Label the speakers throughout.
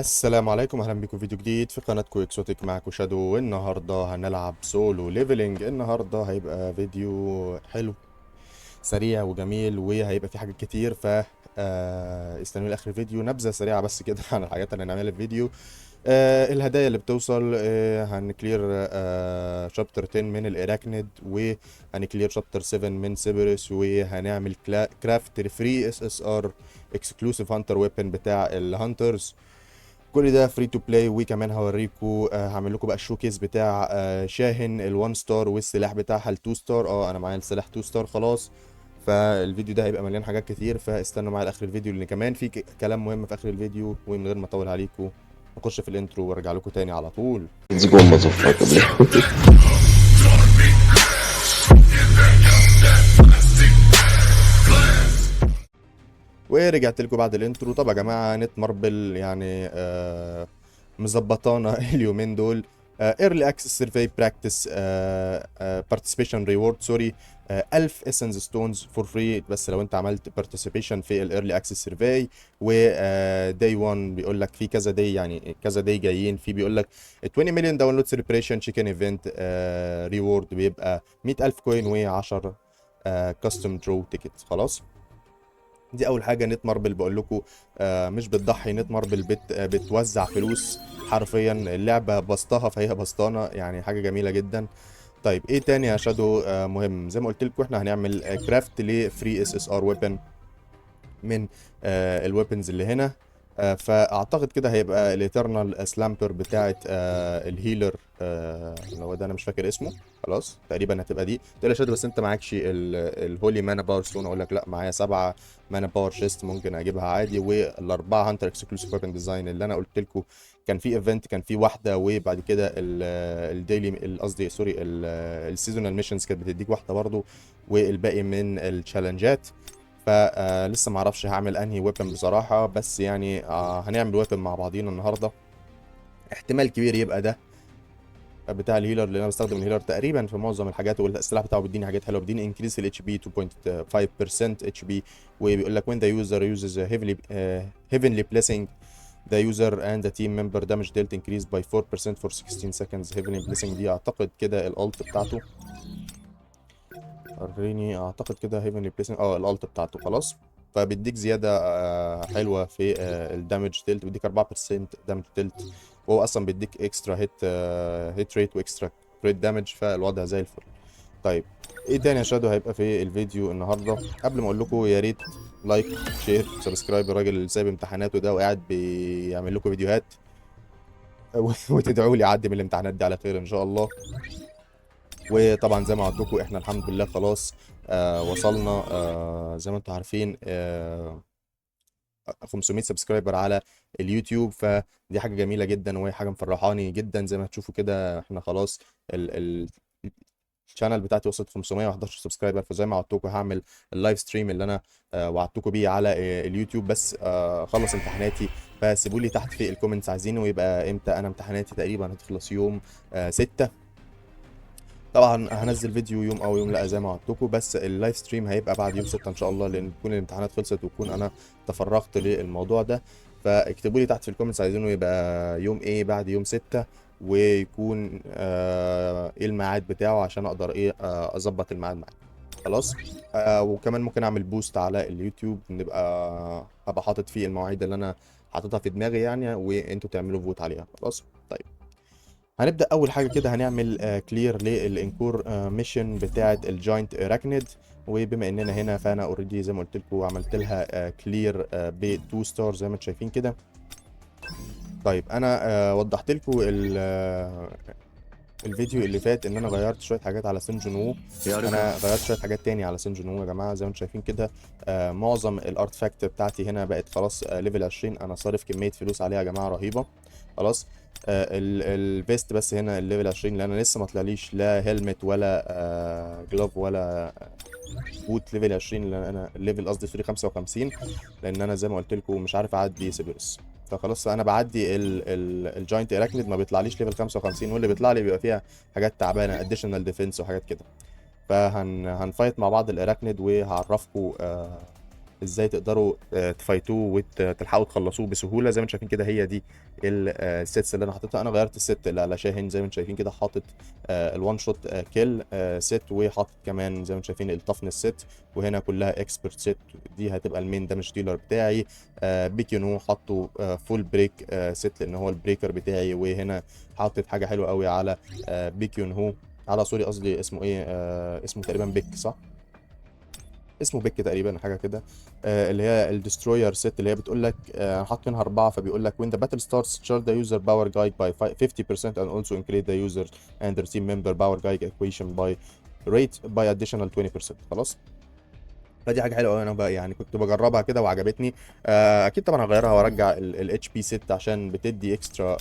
Speaker 1: السلام عليكم، اهلا بكم في فيديو جديد في قناتكم اكسوتيك. معاكم شادو، والنهارده هنلعب سولو ليفلنج. النهارده هيبقى فيديو حلو سريع وجميل، وهيبقى فيه حاجات كتير. ف استنوا لاخر الفيديو. نبذه سريعه بس كده عن الحاجات اللي هنعملها في الفيديو. الهدايا اللي بتوصل، هنكلير شابتر 10 من الاراكنيد، وهنكلير شابتر 7 من سيبرس، وهنعمل كرافت فري اس اس ار اكسكلوسيف هانتر ويبن بتاع الهانترز. كل ده فري تو بلاي. وكمان هوريكم، هعمل لكم بقى الشوكيس بتاع شاهن ال1 ستار، والسلاح بتاعها ال2 ستار. انا معايا السلاح 2 ستار خلاص. فالفيديو ده هيبقى مليان حاجات كتير، فاستنوا معايا لاخر الفيديو لان كمان في كلام مهم في اخر الفيديو. ومن غير ما اطول عليكم نخش في الانترو وارجع لكم تاني على طول.
Speaker 2: Let's go, motherfucker, bro.
Speaker 1: ورجعت لكم بعد الانترو. طب يا جماعه، نت ماربل يعني مظبطانا اليومين دول. ايرلي اكسس سيرفي براكتس بارتيسيبيشن ريورد، سوري. 1000 اسنس ستونز فور فري بس لو انت عملت بارتيسيبيشن في الايرلي اكسس سيرفي. و داي 1 بيقول لك في كذا داي، يعني كذا داي جايين في. بيقول لك 20 مليون داونلود سيلبريشن تشيكن ايفنت ريورد، بيبقى 100000 كوين و10 كاستم درو تيكت. خلاص، دي اول حاجه. نت ماربل بقول لكم مش بتضحي. نت ماربل بتوزع فلوس حرفيا. اللعبه بسطها فهي بسطانه، يعني حاجه جميله جدا. طيب ايه تاني يا شادو؟ مهم زي ما قلت لكم، احنا هنعمل كرافت لفري اس اس ار ويبن من الويبنز اللي هنا. فاعتقد كده هيبقى الاترنال سلامبر بتاعه الهيلر، اللي هو ده انا مش فاكر اسمه. خلاص تقريبا هتبقى دي. تقول يا شادو بس انت معكش الهولي مانا باور ستون. اقول لك لا، معايا 7 مانا باور شيست ممكن اجيبها عادي. والاربعه هانتر اكسكلوسيف ويبن ديزاين اللي انا قلت لكم كان في ايفنت، كان في واحده، وبعد كده الديلي، قصدي سوري، السيزونال ميشنز كانت بتديك واحده برضو، والباقي من التشالنجات. فلسه ما اعرفش هعمل انهي ويبن بصراحه، بس يعني هنعمل ويبن مع بعضينا النهارده. احتمال كبير يبقى ده بتاع الهيلر، لان انا بستخدم الهيلر تقريبا في معظم الحاجات، والسلاح بتاعه بيديني حاجات حلوه. بيديني انكريس الاتش بي 2.5% اتش بي. وبيقول لك when the user uses a heavenly blessing the user and the team member damage dealt increased by 4% for 16 seconds. heavenly blessing دي اعتقد كده الالت بتاعته. وريني، اعتقد كده هيفنلي بليسنج، الالت بتاعته. خلاص، فبيديك زياده حلوه في الدامج تيلت. بيديك 4% دامج تيلت، وهو اصلا بيديك اكسترا هيت ريت واكسترا كريت دامج، فالوضع زي الفل. طيب ايه تاني يا شادو هيبقى في الفيديو النهارده؟ قبل ما اقول لكم، يا ريت لايك شير سبسكرايب. الراجل اللي سايب امتحاناته ده وقاعد بيعمل لكم فيديوهات وتدعوا لي اعدي من الامتحانات دي على خير ان شاء الله. وطبعا زي ما قلت لكم، احنا الحمد لله خلاص وصلنا زي ما انتم عارفين 500 سبسكرايبر على اليوتيوب. فدي حاجه جميله جدا، وهي حاجه مفرحاني جدا. زي ما هتشوفوا كده احنا خلاص الشانل بتاعتي وصلت 511 سبسكرايبر. فزي ما وعدتكم هعمل اللايف ستريم اللي انا وعدتكم بيه على اليوتيوب، بس خلص امتحاناتي. فسيبوا لي تحت في الكومنتس عايزينه يبقى امتى. انا امتحاناتي تقريبا هتخلص يوم 6. طبعا هنزل فيديو يوم او يوم لا زي ما وعدتكم، بس اللايف ستريم هيبقى بعد يوم 6 ان شاء الله، لان تكون الامتحانات خلصت وتكون انا تفرغت للموضوع ده. فاكتبوا لي تحت في الكومنتس عايزينه يبقى يوم ايه بعد يوم 6، ويكون ايه الميعاد بتاعه عشان اقدر ايه اظبط الميعاد معاك. خلاص. وكمان ممكن اعمل بوست على اليوتيوب، هبقى حاطط فيه المواعيد اللي انا حاططها في دماغي يعني، وانتوا تعملوا فوت عليها. خلاص. طيب هنبدأ أول حاجة كده. هنعمل كلير للإنكور ميشن بتاعة الجاينت أراكنيد. وبما إننا هنا فأنا أوريدي زي ما قلت لكم عملت لها كلير ب 2 ستار زي ما انتم شايفين كده. طيب أنا وضحت لكم الفيديو اللي فات إن أنا غيرت شوية حاجات على سين جون وو. أنا غيرت شوية حاجات تاني على سين جون وو يا جماعة، زي ما انتم شايفين كده. معظم الارتفاكت بتاعتي هنا بقت خلاص ليفل 20. أنا صارف كمية فلوس عليها يا جماعة رهيبة. خلاص. الفيست بس هنا الليفل 20، لان انا لسه ما طلعليش لا هيلمت ولا جلوف ولا بوت ليفل 20، لان انا الليفل قصدي سوري 55، لان انا زي ما قلت لكم مش عارف اعدي سيبرس. فخلاص انا بعدي الجاينت اراكنيد ما بيطلعليش ليفل 55، واللي بيطلع لي بيبقى فيها حاجات تعبانه اديشنال ديفense وحاجات كده. هنفايت مع بعض الاراكنيد وهعرفكم ازاي تقدروا تفايتوه وتلحقوا تخلصوه بسهوله. زي ما انتم شايفين كده هي دي السيتس اللي انا حاططها. انا غيرت الست اللي على شاهين زي ما انتم شايفين كده، حاطط الوان شوت كيل ست، وحاطط كمان زي ما انتم شايفين التفنس ست، وهنا كلها اكسبرت ست. دي هتبقى المين دامج ديلر بتاعي. بيكيونو حاطه فول بريك ست لان هو البريكر بتاعي. وهنا حاطط حاجه حلوه قوي على بيكيون هو، على سوري قصدي اسمه ايه، اسمه تقريبا بيك صح، اسمه بيك تقريبا حاجه كده. اللي هي الدستروير ست اللي هي بتقول لك انا حاطط منها 4، فبيقول لك when the battle starts charge the user power guide by 50% and also increase the user and their team member power guide equation by rate by additional 20%. خلاص، فدي حاجه حلوه قوي. انا بقى يعني كنت بجربها كده وعجبتني. اكيد طبعا هغيرها وارجع الاتش بي 6 عشان بتدي اكسترا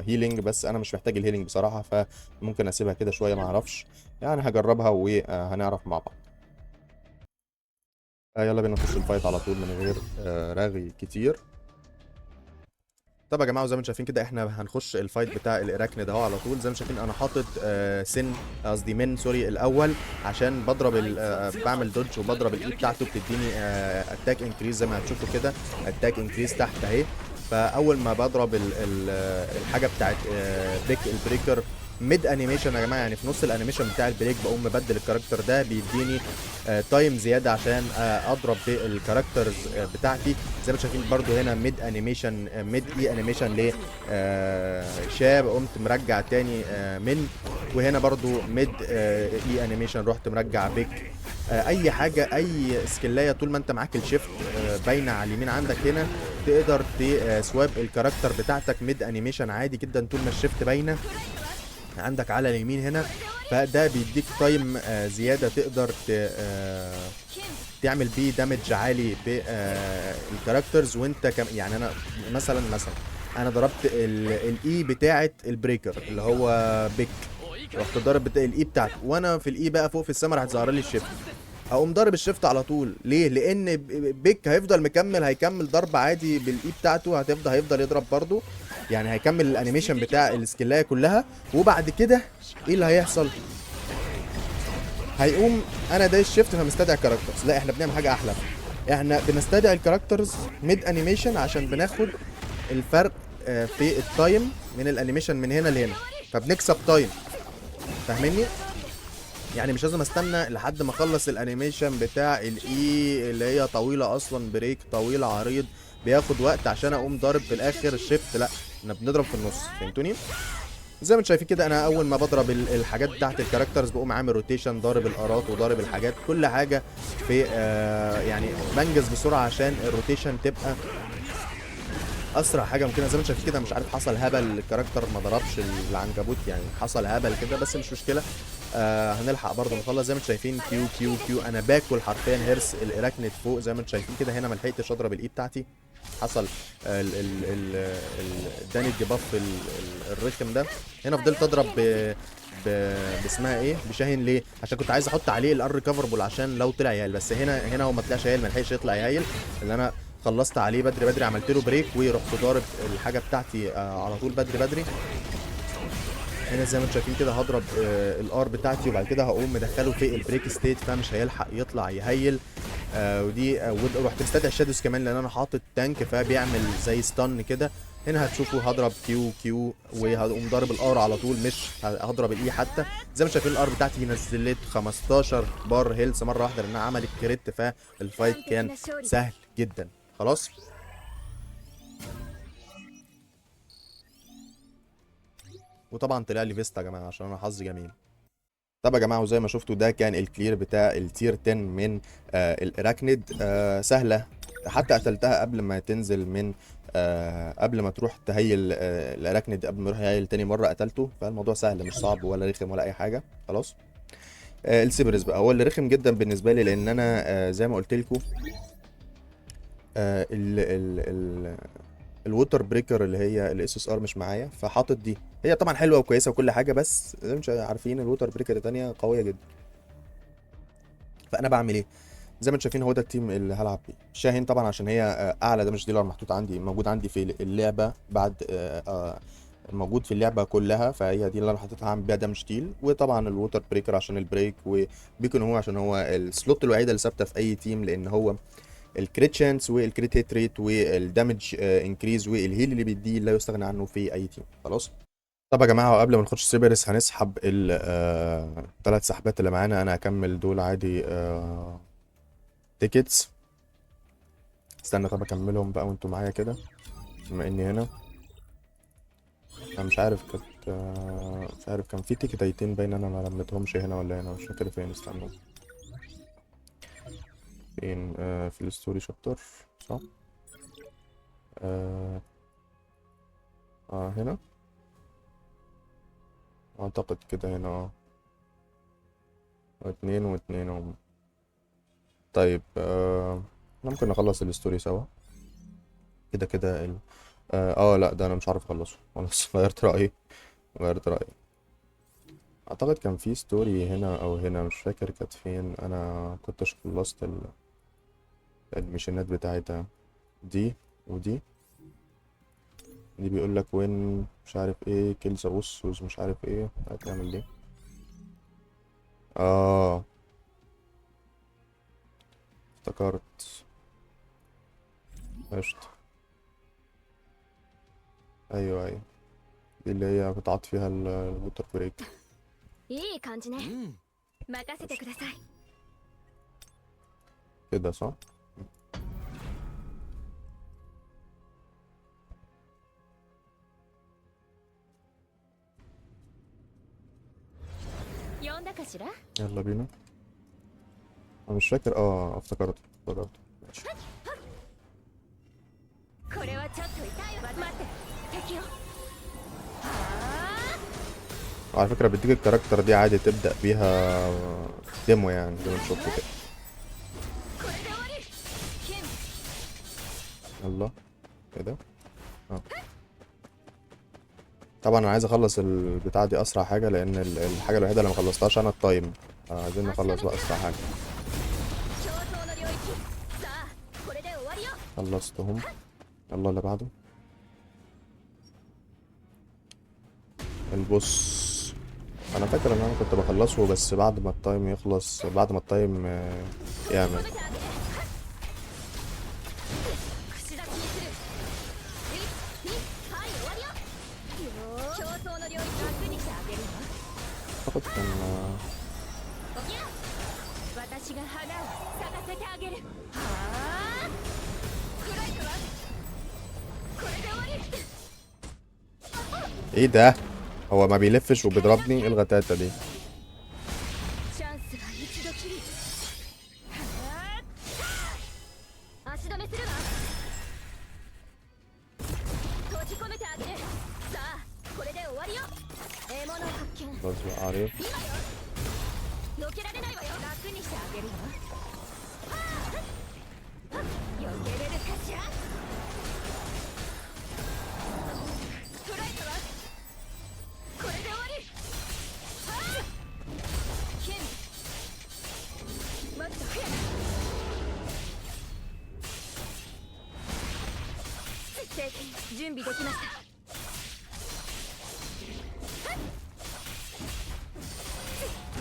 Speaker 1: هيلينج، بس انا مش محتاج الهيلينج بصراحه، فممكن اسيبها كده شويه ما اعرفش يعني. هجربها وهنعرف مع بعض. يلا بينا نخش الفايت على طول من غير رغي كتير. طب يا جماعه، وزي ما انتم شايفين كده احنا هنخش الفايت بتاع الاراكنيد اهو على طول. زي ما انتم شايفين انا حاطط سن، قصدي من سوري الاول، عشان بضرب بعمل دوج وبضرب الاي بتاعته بتديني اتاك انكريز زي ما هتشوفوا كده، اتاك انكريز تحت اهي. فاول ما بضرب الحاجه بتاعت بيك البريكر ميد انيميشن يا جماعه، يعني في نص الانيميشن بتاع البريك بقوم مبدل الكاركتر ده، بيديني تايم زياده عشان اضرب بالكاركترز بتاعتي. زي ما شايفين برضو هنا ميد انيميشن، ميد اي انيميشن ل شاب، قمت مرجع تاني من. وهنا برضو ميد اي انيميشن رحت مرجع بيك. اي حاجه، اي سكلايه طول ما انت معاك الشيفت باينه على اليمين عندك هنا، تقدر تسواب الكاركتر بتاعتك ميد انيميشن عادي جدا طول ما الشيفت باينه عندك على اليمين هنا. فده بيديك تايم زياده تقدر تعمل بيه دامج عالي بالكاركترز. وانت يعني انا مثلا انا ضربت الاي بتاعه البريكر اللي هو بيك، رحت ضارب الاي بتاعته، وانا في الاي بقى فوق في السما راح ظهر لي الشيفت، هقوم ضارب الشيفت على طول. ليه؟ لان بيك هيفضل مكمل، هيكمل ضرب عادي بالاي بتاعته، هيفضل يضرب برضه، يعني هيكمل الانيميشن بتاع السكلايه كلها. وبعد كده ايه اللي هيحصل؟ هيقوم انا ده الشيفت فمستدعي الكاركترز. لا، احنا بنعمل حاجه احلى، احنا بنستدعي الكاركترز ميد انيميشن عشان بناخد الفرق في التايم من الانيميشن من هنا لهنا، فبنكسب تايم. فاهميني؟ يعني مش لازم استنى لحد ما اخلص الانيميشن بتاع الاي اللي هي طويله اصلا، بريك طويل عريض بياخد وقت عشان اقوم ضارب في الاخر الشيفت. لا، احنا بنضرب في النص. فهمتوني؟ زي ما انتم شايفين كده انا اول ما بضرب الحاجات بتاعت الكاركترز بقوم عامل روتيشن، ضارب الارات وضارب الحاجات، كل حاجه في يعني بنجز بسرعه عشان الروتيشن تبقى اسرع حاجه ممكنه. زي ما انتم شايفين كده مش عارف حصل هبل، الكاركتر ما ضربش العنكبوت، يعني حصل هبل كده بس مش مشكله. هنلحق برضه نخلص. زي ما انتم شايفين كيو كيو كيو، انا باكل حرفيا هرس الاراكنيد فوق. زي ما انتم شايفين كده هنا ما لحقتش اضرب الاي بتاعتي، حصل اداني الديباف الرخم ده. هنا فضلت اضرب باسمها ايه، بشاهين. ليه؟ عشان كنت عايز احط عليه الار ريكفربل عشان لو طلع يهيل، بس هنا هو ما طلعش يهيل، ما لحقش يطلع يهيل، اللي انا خلصت عليه بدري بدري، عملت له بريك ورحت ضارب الحاجه بتاعتي على طول بدري بدري. هنا زي ما انتم شايفين كده هضرب الار بتاعتي وبعد كده هقوم مدخله في البريك ستيت، فمش هيلحق يطلع يهيل. ودي ورحت مستدعي الشادوز كمان لان انا حاطط تانك فبيعمل زي ستان كده. هنا هتشوفوا هضرب كيو كيو وهقوم ضارب الار على طول، مش هضرب الاي حتى. زي ما شايفين الار بتاعتي نزلت 15 بار هيلث مره واحده لانها عملت كريت، فالفايت كان سهل جدا. خلاص، وطبعا طلع لي فيستا يا جماعه عشان انا حظي جميل. طب يا جماعه، وزي ما شفتوا ده كان الكلير بتاع التير 10 من الاراكنيد. سهله، حتى قتلتها قبل ما تنزل من قبل ما تروح تهيل الاراكنيد، قبل ما يروح يهيل تاني مره قتلته. فالموضوع سهل مش صعب ولا رخم ولا اي حاجه. خلاص، السيبرس بقى هو اللي رخم جدا بالنسبه لي، لان انا زي ما قلت لكم ال ال ال الووتر بريكر اللي هي الاس اس ار مش معايا، فحاطط دي. هي طبعا حلوه وكويسه وكل حاجه، بس زي ما انتم عارفين الووتر بريكر التانيه قويه جدا. فانا بعمل ايه؟ زي ما انتم شايفين هو ده التيم اللي هلعب بيه. شاهين طبعا عشان هي اعلى دامج ديلر محطوط عندي، موجود عندي في اللعبه بعد موجود في اللعبه كلها، فهي دي اللي انا حاططها هعمل بيها دامج ديل. وطبعا الووتر بريكر عشان البريك، وبيكون هو عشان هو السلوت الوحيده اللي ثابته في اي تيم، لان هو الكريت شانس والكريت هيت ريت والدامج انكريز والهيل اللي بيديه لا يستغنى عنه في اي تيم. خلاص. طب يا جماعه، وقبل ما نخش سيبرس هنسحب الثلاث سحبات اللي معانا. انا هكمل دول عادي تيكتس. استنى طب اكملهم بقى وانتوا معايا كده بما اني هنا. انا مش عارف كانت مش عارف كان في تيكتايتين باين انا ما لميتهمش هنا ولا هنا، مش فاكر فين. استنوا فين. في الستوري شابتر صح. اه, هنا اعتقد كده هنا اتنين واتنين هم. طيب احنا ممكن نخلص الستوري سوا كده كده لا ده انا مش عارف اخلصه خلاص. غيرت رأيي، غيرت رأيي. اعتقد كان في ستوري هنا او هنا، مش فاكر كانت فين. انا كنتش خلصت الميشنات بتاعتها دي. ودي بيقول لك وين مش عارف ايه كيل ذا بوس مش عارف ايه. هتعمل دي اه افتكرت. قشطة. ايوه ايوه، دي اللي هي بتعط فيها الووتر بريك.
Speaker 3: いい感じね。
Speaker 4: うん
Speaker 3: 任せてください。
Speaker 1: كده صح.
Speaker 3: 呼んだかしら？
Speaker 1: يلا بينا. انا مش فاكر. افتكرت ماشي.
Speaker 3: これはちょっと痛いわ。待って、敵よ。はあ。
Speaker 1: وعلى فكرة بتديك الكاركتر دي عادي تبدأ بيها ديمو يعني زي ما نشوف كده.
Speaker 3: これで終わり。キン。
Speaker 1: يلا ايه ده. طبعا انا عايز اخلص البتاعة دي اسرع حاجة، لان الحاجة الوحيدة اللي ما خلصتهاش انا التايم. عايزين نخلص بقى اسرع حاجة.
Speaker 3: 競争の領域。さあ、これで終わりよ。
Speaker 1: خلصتهم. يلا اللي بعده. البوس انا فاكر ان انا كنت بخلصه بس بعد ما التايم يخلص، بعد ما التايم يعمل.
Speaker 3: 止めてあげる。串出しにする。1、2、はい、終わりよ。競争の領域楽にしてあげるわ。
Speaker 1: اعتقد كان
Speaker 3: おぎゃ。私が花を咲かせてあげる。はあ。フライトはこれで終わり。
Speaker 1: ايه ده. هو ما بيلفش وبيضربني. ايه الغتاتة دي.
Speaker 3: チャンスが一度きり。はあ。足止めするわ。閉じ込めてあげる。さあ、これで終わりよ。獲物発見。
Speaker 1: خلاص بقى عارف.
Speaker 3: 今よ。避けられないわよ。楽にしてあげるわ。はあ。避けれるかしら。フライトはこれで終わり。はあ。キン。もっと早く。聖剣準備できました。はっ。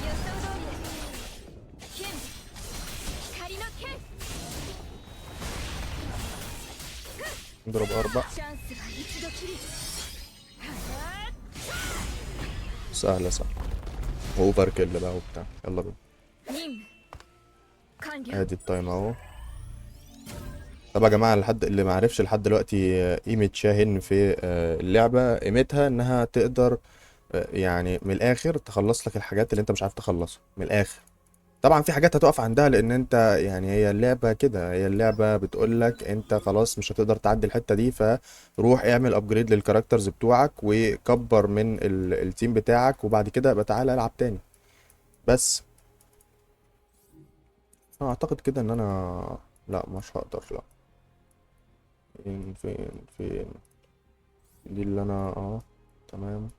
Speaker 3: 予想通りです。剣。光の剣。
Speaker 1: نضرب 4.
Speaker 3: チャンスが一度きり。はあ。
Speaker 1: سهلة سهلة. واوفر كيل بقى وبتاع. يلا بينا.
Speaker 3: 任務完了。
Speaker 1: ادي التايم اهو. طب يا جماعة، لحد اللي ما عرفش لحد دلوقتي قيمة شاهين في اللعبة، قيمتها انها تقدر يعني من الاخر تخلص لك الحاجات اللي انت مش عارف تخلصها من الاخر. طبعا في حاجات هتقف عندها لان انت يعني هي اللعبة كده، هي اللعبة بتقول لك انت خلاص مش هتقدر تعدي الحتة دي، فروح اعمل ابجريد للكاركترز بتوعك وكبر من التيم بتاعك وبعد كده ابقى تعالى العب تاني. بس انا اعتقد كده ان انا لا مش هقدر. لا. فين دي اللي انا تمام.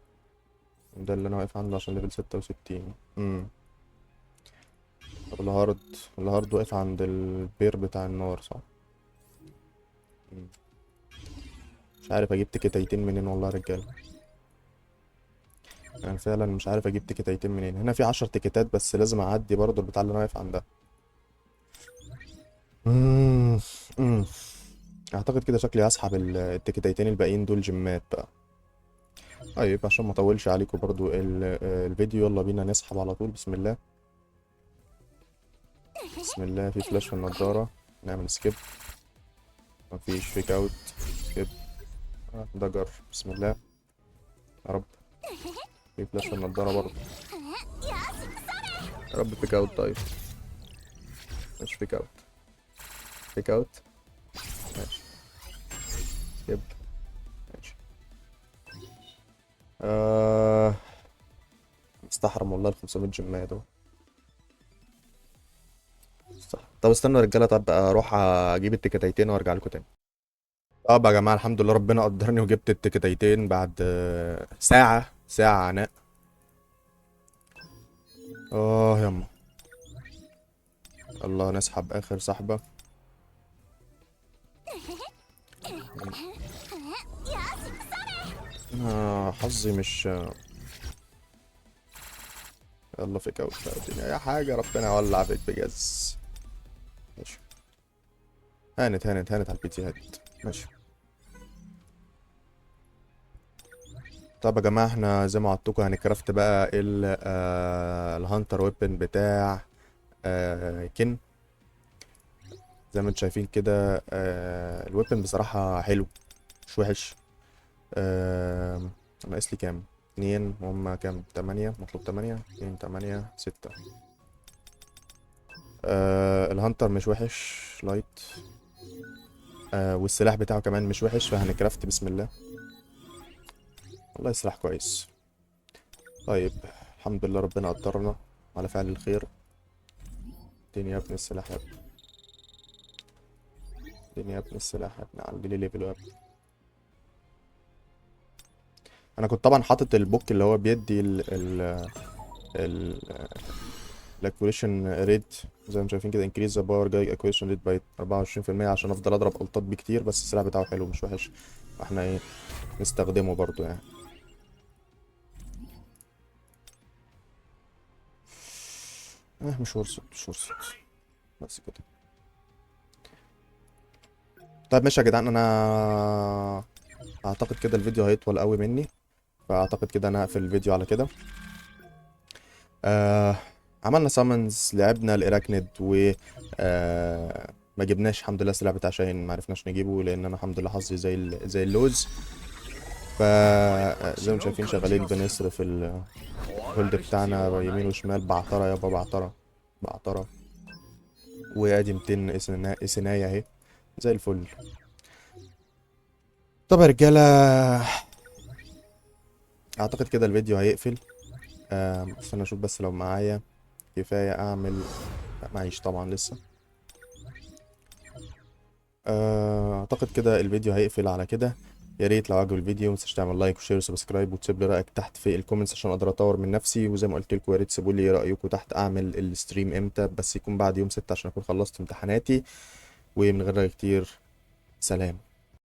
Speaker 1: ده اللي انا واقف عنده عشان ليفل 66. طب الهارد واقف عند البير بتاع النار صح. مم. مش عارف اجيب تيكتايتين منين والله يا رجاله. يعني فعلا مش عارف اجيب تيكتايتين منين. هنا في 10 تيكتات بس لازم اعدي برضو البتاع اللي انا واقف عندها. مم. مم. اعتقد كده شكلي هسحب التيكتين الباقيين دول جيمات بقى. طيب عشان ما اطولش عليكم برضو الفيديو، يلا بينا نسحب على طول. بسم الله. بسم الله. في فلاش في النضارة، نعمل سكيب. مفيش فيك اوت. سكيب. دجر. بسم الله. يا رب. في فلاش في النضارة برضو. يا رب فيك اوت. طيب مش فيك اوت. فيك اوت. ماشي. سكيب. ماشي. مستحرم والله ال 500 جيمات اهو. مستحرم. طب استنوا يا رجالة، طب اروح اجيب التيكتين وارجع لكم تاني. طب يا جماعة الحمد لله ربنا قدرني وجبت التيكتين بعد ساعة عناء. يما. الله، نسحب اخر سحبة. انا حظي مش. يلا فيك اوت بقى الدنيا اي حاجة، ربنا يولع فيك بجز. ماشي. هانت هانت هانت على البيتي هات. ماشي. طب يا جماعة احنا زي ما وعدتكم هنكرافت بقى الهانتر ويبن بتاع كن. زي ما انتم شايفين كده، الويبن بصراحة حلو، مش وحش. ناقص لي كام؟ 2 وهم كام؟ 8. مطلوب 8. 2 8 6. الهانتر مش وحش، لايت. والسلاح بتاعه كمان مش وحش، فهنكرافت بسم الله. والله سلاح كويس. طيب الحمد لله ربنا قدرنا على فعل الخير. اديني يا ابني السلاح يا ابني. اديني يا ابني السلاح يا ابني، علي لي ليفل يا ابني. انا كنت طبعا حاطط البوك اللي هو بيدي ال الاكويشن ريت، زي ما شايفين كده انكريز ذا باور جاي اكويشن ريت باي 24%، عشان افضل اضرب الطات بكتير. بس السلاح بتاعه حلو مش وحش، فاحنا ايه نستخدمه برضو يعني. مش ورثت مش ورثت. بس كده. طيب ماشي يا جدعان، انا اعتقد كده الفيديو هيطول قوي مني، فاعتقد كده انا هقفل الفيديو على كده. آه عملنا سامنز، لعبنا الاراكنيد، و ما جبناش الحمد لله السلاح بتاع شاهين، ما عرفناش نجيبه لان انا الحمد لله حظي زي اللوز. ف زي ما شايفين شغالين بنصرف الهولد بتاعنا يمين وشمال. بعترة يابا، بعترة بعترة. وادي 200 اسناية اهي، زي الفل. طب يا رجالة، اعتقد كده الفيديو هيقفل. استنى اشوف بس لو معايا كفاية اعمل. لا معيش طبعا لسه. اعتقد كده الفيديو هيقفل على كده. يا ريت لو عجب الفيديو متنساش تعمل لايك وشير وسبسكرايب، وتسيب لي رايك تحت في الكومنتس عشان اقدر اطور من نفسي. وزي ما قلت لكم يا ريت تسيبوا لي رايكم تحت اعمل الستريم امتى، بس يكون بعد يوم 6 عشان اكون خلصت امتحاناتي. ومن غير رأي كتير، سلام.